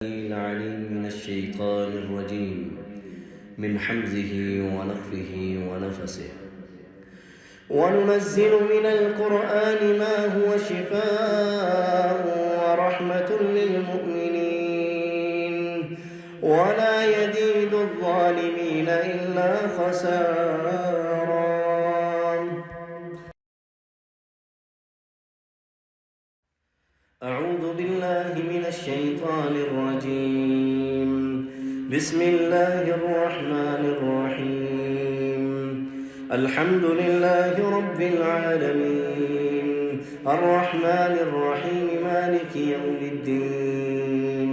العليم من الشيطان الرجيم من حمزه ونفخه ونفسه. وننزل من القرآن ما هو شفاء ورحمة للمؤمنين ولا يزيد الظالمين إلا خسارا. أعوذ بالله من الشيطان الرجيم. بسم الله الرحمن الرحيم. الحمد لله رب العالمين الرحمن الرحيم مالك يوم الدين.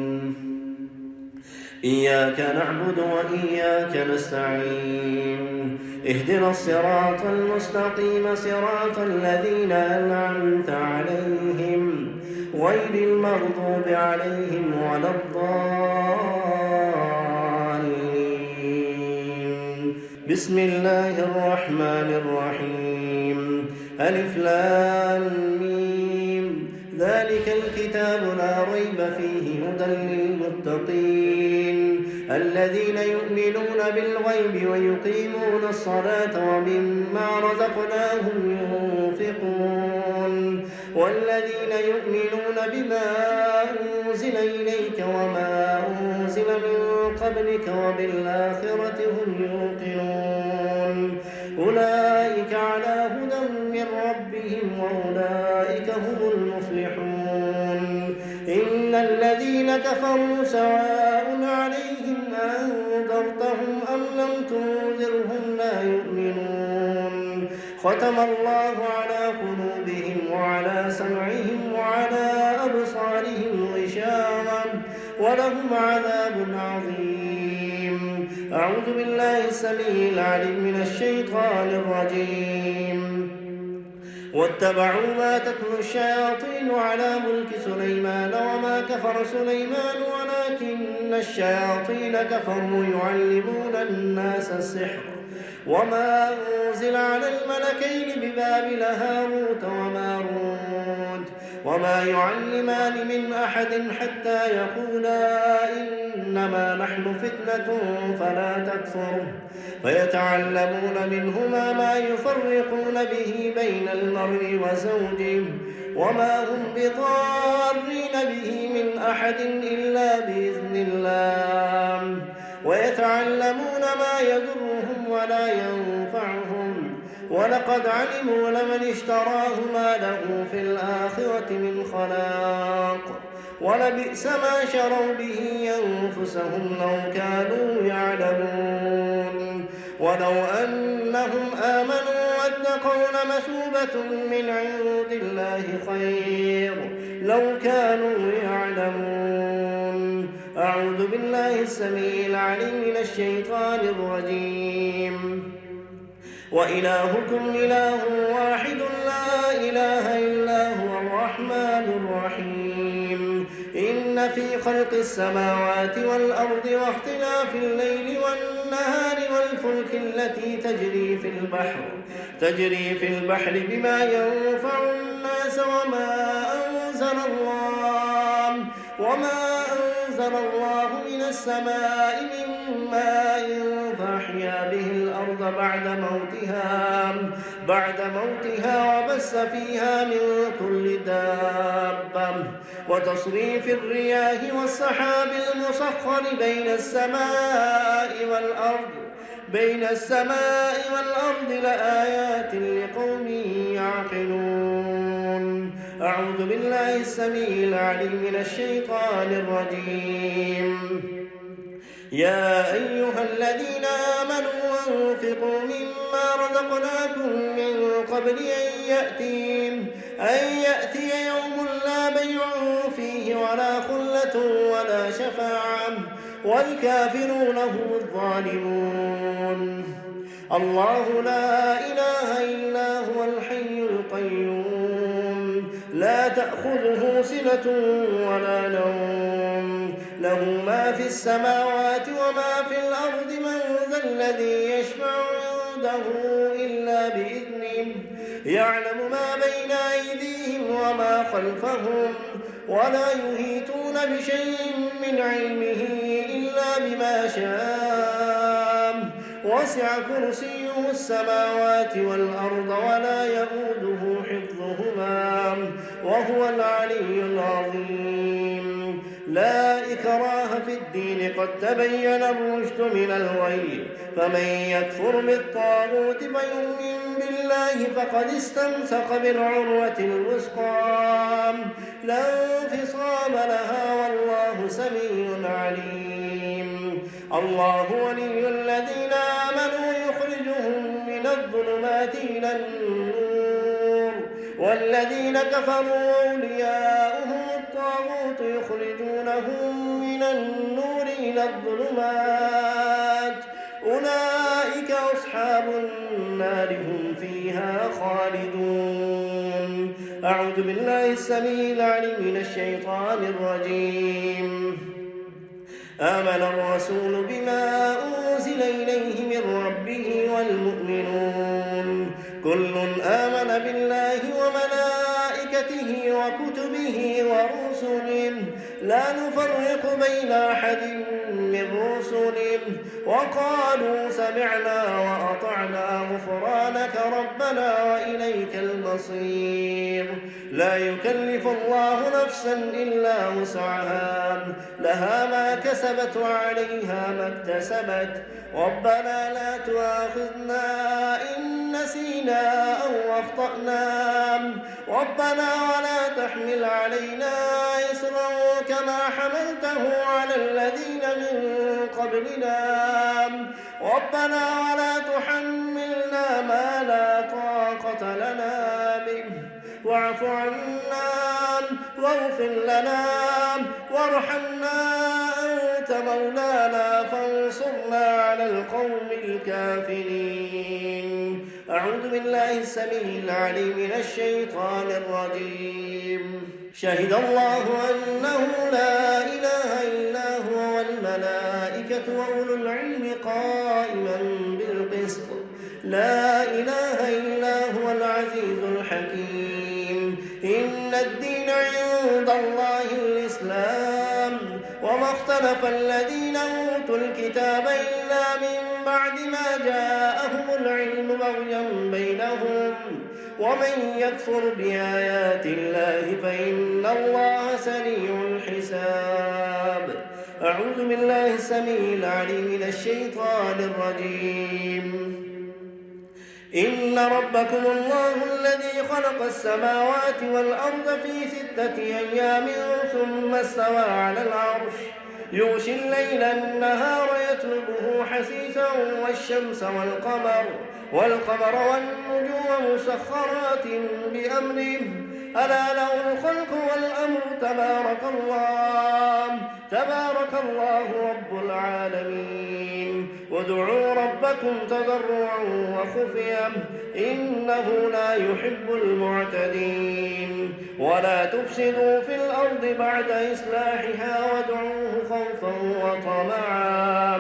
إياك نعبد وإياك نستعين. اهدنا الصراط المستقيم صراط الذين أنعمت عليهم غير المغضوب عليهم ولا الضالين. بسم الله الرحمن الرحيم. ألف لام ميم. ذلك الكتاب لا ريب فيه هدى للمتقين الذين يؤمنون بالغيب ويقيمون الصلاة ومما رزقناهم ينفقون والذين يؤمنون بما أنزل إليك وما أنزل من قبلك وبالآخرة هم يوقنون. أولئك على هدى من ربهم وأولئك هم المفلحون. إن الذين كفروا سواء عليهم أنذرتهم أم لم تنذرهم لا يؤمنون. ختم الله على قلوبهم وعلى سمعهم وعلى أبصارهم غشاوة ولهم عذاب عظيم. أعوذ بالله السميع العليم من الشيطان الرجيم. واتبعوا ما تتلو الشياطين على ملك سليمان وما كفر سليمان ولكن الشياطين كفروا يعلمون الناس السحر وما أنزل على الملكين ببابل هاروت وماروت وما يعلمان من أحد حتى يقولا إنما نحن فتنة فلا تكفر فيتعلمون منهما ما يفرقون به بين المرء وزوجه وما هم بضارين به من أحد إلا بإذن الله ويتعلمون ما يضرهم ولا ينفعهم ولقد علموا لمن اشتراه ما له في الآخرة من خلاق ولبئس ما شروا به أنفسهم لو كانوا يعلمون. ولو أنهم آمنوا واتقوا لمثوبة من عند الله خير لو كانوا يعلمون. أعوذ بالله السميع العليم من الشيطان الرجيم. وإلهكم إله واحد لا إله إلا هو الرحمن الرحيم. إن في خلق السماوات والأرض واختلاف الليل والنهار والفلك التي تجري في البحر بما ينفع الناس وما أنزل الله من السماء من ماء فأحيا به الأرض بعد موتها وبث فيها من كل دابة وتصريف الرياح والسحاب المسخر بين السماء والأرض لآيات لقوم يعقلون. أعوذ بالله السميع العليم من الشيطان الرجيم. يا أيها الذين آمنوا أنفقوا مما رزقناكم من قبل أن يأتي يوم لا بيع فيه ولا خلة ولا شفاعة والكافرون هم الظالمون. الله لا إله إلا هو الحي القيوم لا تأخذه سنة ولا نوم له ما في السماوات وما في الأرض. من ذا الذي يشفع عنده إلا بإذنه يعلم ما بين أيديهم وما خلفهم ولا يحيطون بشيء من علمه إلا بما شاء وسع كرسيه السماوات والأرض ولا يئوده حفظهما وهو العلي العظيم لا إكراه في الدين قد تبين الرشد من الغي فمن يكفر بالطاغوت فيؤمن بالله فقد استمسك بالعروة الوثقى لا انفصام لها والله سميع عليم الله ولي الذين آمنوا يخرجهم من الظلمات إلى النور والذين كفروا أولياؤهم الطاغوت يخرجونهم من النور إلى الظلمات أولئك أصحاب النار هم فيها خالدون أعوذ بالله السميع العليم من الشيطان الرجيم آمن الرسول بما أنزل إليه من ربه والمؤمنون كل آمن بالله وملائكته وكتبه ورسله لا نفرق بين أحد من رسله وقالوا سمعنا وأطعنا غفرانك ربنا وإليك المصير لا يكلف الله نفسا إلا وسعها لها ما كسبت وعليها ما اكتسبت ربنا لا تؤاخذنا إن نسينا أو أخطأنا ربنا ولا تحمل علينا إصرا كما حملته على الذين من قبلنا ربنا ولا تحملنا ما لا طاقة لنا به واعف عنا واغفر لنا وارحمنا أنت مولانا فانصرنا على القوم الكافرين أعوذ بالله السميع العليم من الشيطان الرجيم شهد الله أنه لا إله إلا هو والملائكة وأولو العلم قائما بالقسط لا إله إلا هو العزيز الحكيم إن الدين عند الله الإسلام وما اختلف الذين أوتوا الكتاب إلا من بعد ما جاءهم العلم بغيا بينهم ومن يكفر بآيات الله فإن الله سريع الحساب أعوذ بالله السميع العليم من الشيطان الرجيم إن ربكم الله الذي خلق السماوات والأرض في 6 أيام ثم استوى على العرش يغشي الليل النهار يطلبه حثيثا والشمس والقمر والنجوم مسخرات بأمره ألا له الخلق والأمر تبارك الله رب العالمين وادعوا ربكم تضرعا وخفيا إنه لا يحب المعتدين ولا تفسدوا في الأرض بعد إصلاحها وادعوه خوفا وطمعا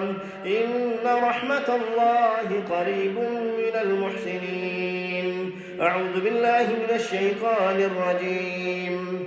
إن رحمة الله قريب من المحسنين أعوذ بالله من الشيطان الرجيم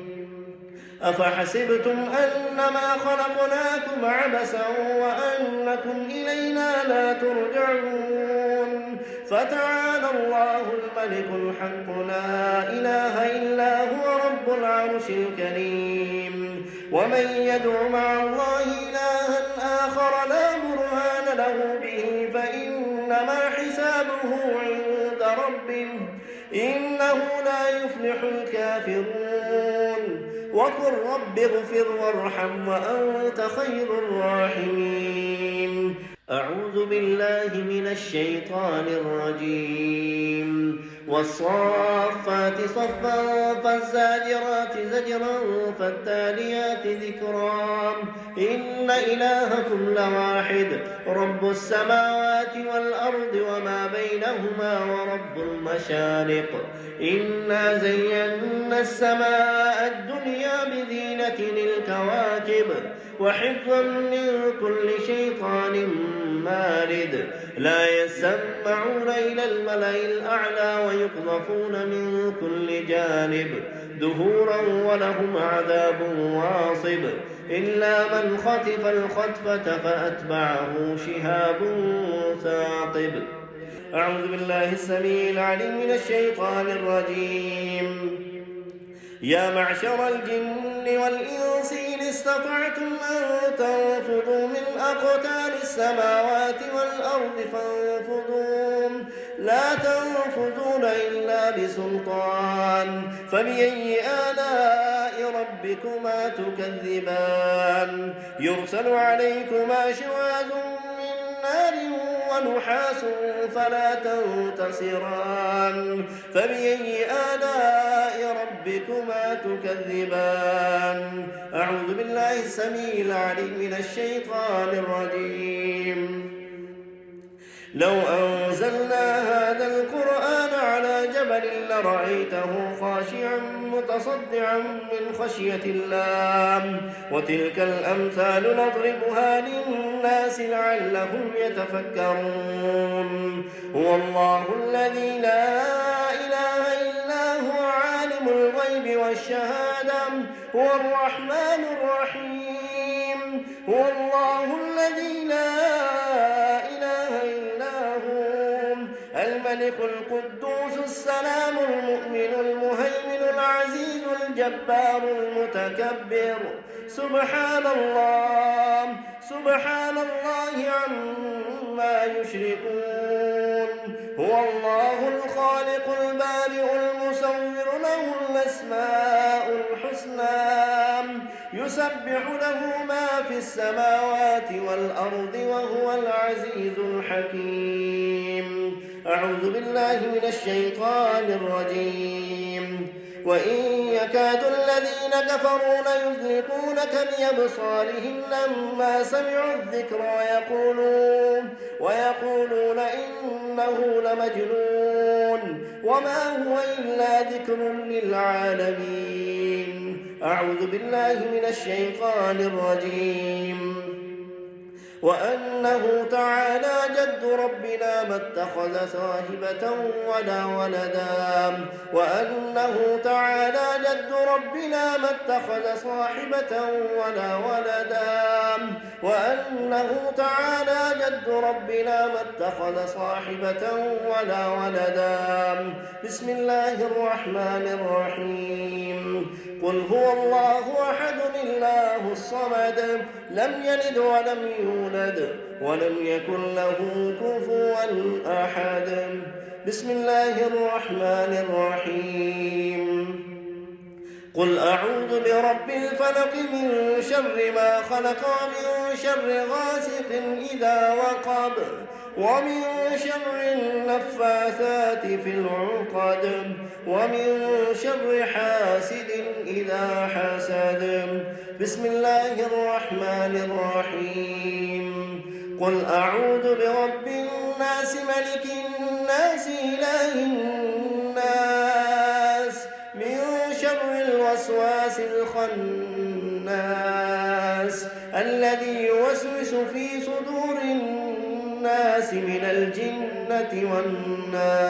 أفحسبتم أنما خلقناكم عبثا وأنكم إلينا لا ترجعون فتعالى الله الملك الحق لا إله إلا هو رب العرش الكريم ومن يدع مع الله إلها آخر لا برهان له به فإنما حسابه عند ربه إنه لا يفلح الكافرون وقل رب اغفر وارحم وأنت خير الراحمين أعوذ بالله من الشيطان الرجيم والصافات صفا فالزاجرات زجرا فالتاليات ذكرا إن إلهكم لواحد رب السماوات والأرض وما بينهما ورب المشارق إنا زينا السماء الدنيا بزينة الكواكب وحفظا من كل شيطان مارد لا يسمعون إلى الملأ الأعلى ويقذفون من كل جانب دهورا ولهم عذاب واصب إلا من خطف الخطفة فأتبعه شهاب ثاقب. أعوذ بالله السميع العليم من الشيطان الرجيم. يا معشر الجن والإنس إن استطعتم أن تنفذوا من أقطار السماوات والأرض فانفذوا لا تنفذون إلا بسلطان فبأي آلاء ربكما تكذبان يرسل عليكما شواذ من نار ونحاس فلا تنتصران فبأي آلاء ربكما تكذبان. أعوذ بالله السميع العليم من الشيطان الرجيم. لو أنزلنا هذا القرآن على جبل لرأيته خاشعا متصدعا من خشية الله وتلك الأمثال نضربها للناس لعلهم يتفكرون. هو الله الذي لا إله إلا هو عالم الغيب والشهادة هو الرحمن الرحيم. هو الله الذي لا إله إلا هو الملك القدوس السلام المؤمن المهيمن العزيز الجبار المتكبر. سبحان الله عما يشركون. هو الله الخالق البارئ المصور له الأسماء الحسنى يسبح له ما في السماوات والأرض وهو العزيز الحكيم. أعوذ بالله من الشيطان الرجيم. وإن يكاد الذين كفروا ليزلقونك بأبصارهم لما سمعوا الذكر ويقولون إنه لمجنون وما هو إلا ذكر للعالمين. أعوذ بالله من الشيطان الرجيم. وأنه تعالى جد ربنا ما اتخذ صاحبة ولا ولدا. وأنه تعالى جد ربنا ما اتخذ صاحبة ولا ولدا. وأنه تعالى جد ربنا ما اتخذ صاحبة ولا ولدا. بسم الله الرحمن الرحيم. قل هو الله أحد الله الصمد لم يلد ولم يولد ولم يكن له كفوا أحد. بسم الله الرحمن الرحيم. قل أعوذ برب الفلق من شر ما خلق ومن شر غاسق إذا وقب ومن شر النفاثات في العقد ومن شر حاسد إذا حسد. بسم الله الرحمن الرحيم. قل أعوذ برب الناس ملك الناس إله الناس من شر الوسواس الخناس الذي يوسوس في صدور الناس من الجنة والناس.